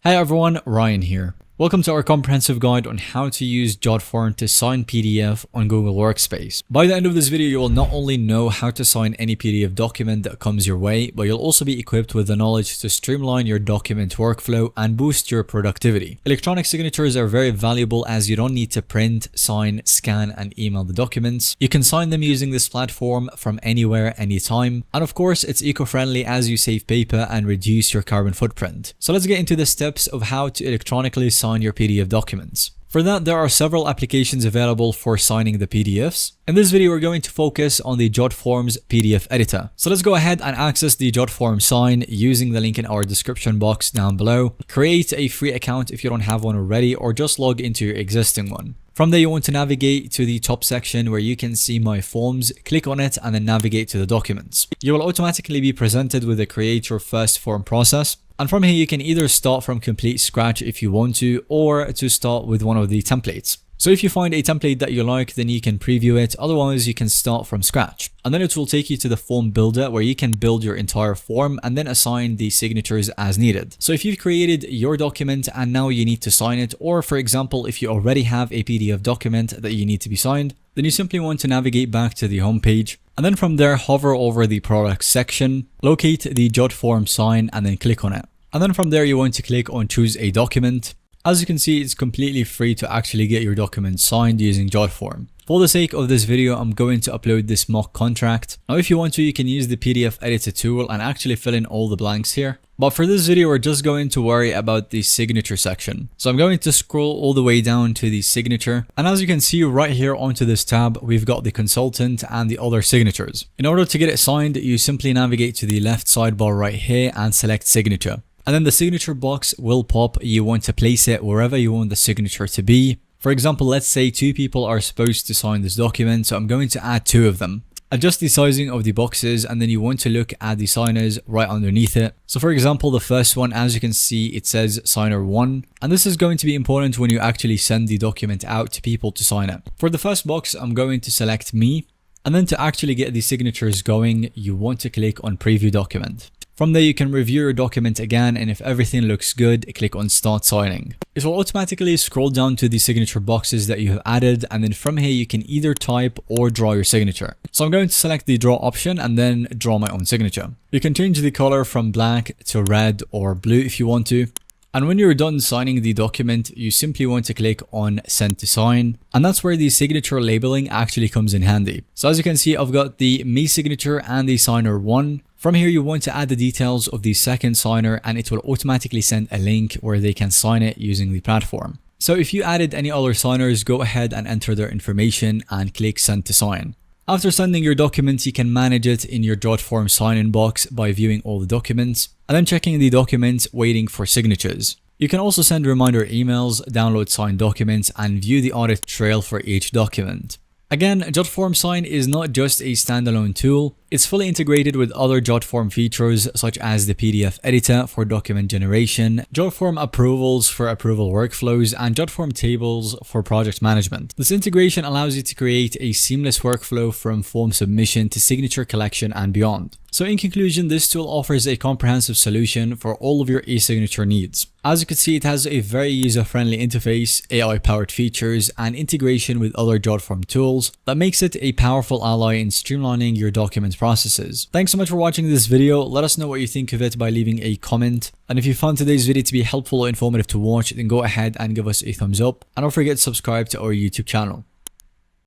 Hey everyone, Ryan here. Welcome to our comprehensive guide on how to use Jotform to sign PDF on Google Workspace. By the end of this video, you will not only know how to sign any PDF document that comes your way, but you'll also be equipped with the knowledge to streamline your document workflow and boost your productivity. Electronic signatures are very valuable as you don't need to print, sign, scan, and email the documents. You can sign them using this platform from anywhere, anytime. And of course, it's eco-friendly as you save paper and reduce your carbon footprint. So let's get into the steps of how to electronically sign your PDF documents. For that, there are several applications available for signing the PDFs. In this video, we're going to focus on the Jotform's PDF editor. So let's go ahead and access the Jotform sign using the link in our description box down below. Create a free account if you don't have one already, or just log into your existing one. From there, you want to navigate to the top section where you can see My Forms, click on it and then navigate to the documents. You will automatically be presented with the Create Your First Form process. And from here, you can either start from complete scratch if you want to, or to start with one of the templates. So if you find a template that you like, then you can preview it. Otherwise, you can start from scratch. And then it will take you to the form builder where you can build your entire form and then assign the signatures as needed. So if you've created your document and now you need to sign it, or for example, if you already have a PDF document that you need to be signed, then you simply want to navigate back to the home page. And then from there, hover over the products section, locate the Jotform sign and then click on it. And then from there, you want to click on choose a document. As you can see, it's completely free to actually get your document signed using Jotform. For the sake of this video, I'm going to upload this mock contract. Now, if you want to, you can use the PDF editor tool and actually fill in all the blanks here. But for this video, we're just going to worry about the signature section. So I'm going to scroll all the way down to the signature. And as you can see right here onto this tab, we've got the consultant and the other signatures. In order to get it signed, you simply navigate to the left sidebar right here and select signature. And then the signature box will pop. You want to place it wherever you want the signature to be. For example, let's say 2 people are supposed to sign this document, so I'm going to add 2 of them. Adjust the sizing of the boxes and then you want to look at the signers right underneath it. So for example, the first one, as you can see, it says signer 1. And this is going to be important when you actually send the document out to people to sign it. For the first box, I'm going to select me. And then to actually get the signatures going, you want to click on preview document. From there, you can review your document again, and if everything looks good, click on Start Signing. It will automatically scroll down to the signature boxes that you have added, and then from here, you can either type or draw your signature. So I'm going to select the draw option and then draw my own signature. You can change the color from black to red or blue if you want to. And when you're done signing the document, you simply want to click on Send to Sign. And that's where the signature labeling actually comes in handy. So as you can see, I've got the me signature and the signer 1. From here, you want to add the details of the second signer and it will automatically send a link where they can sign it using the platform. So if you added any other signers, go ahead and enter their information and click Send to Sign. After sending your documents, you can manage it in your Jotform sign-in box by viewing all the documents and then checking the documents, waiting for signatures. You can also send reminder emails, download signed documents, and view the audit trail for each document. Again, Jotform Sign is not just a standalone tool. It's fully integrated with other Jotform features such as the PDF editor for document generation, Jotform approvals for approval workflows, and Jotform tables for project management. This integration allows you to create a seamless workflow from form submission to signature collection and beyond. So in conclusion, this tool offers a comprehensive solution for all of your e-signature needs. As you can see, it has a very user-friendly interface, AI-powered features, and integration with other Jotform tools that makes it a powerful ally in streamlining your document processes. Thanks so much for watching this video. Let us know what you think of it by leaving a comment. And if you found today's video to be helpful or informative to watch, then go ahead and give us a thumbs up. And don't forget to subscribe to our YouTube channel.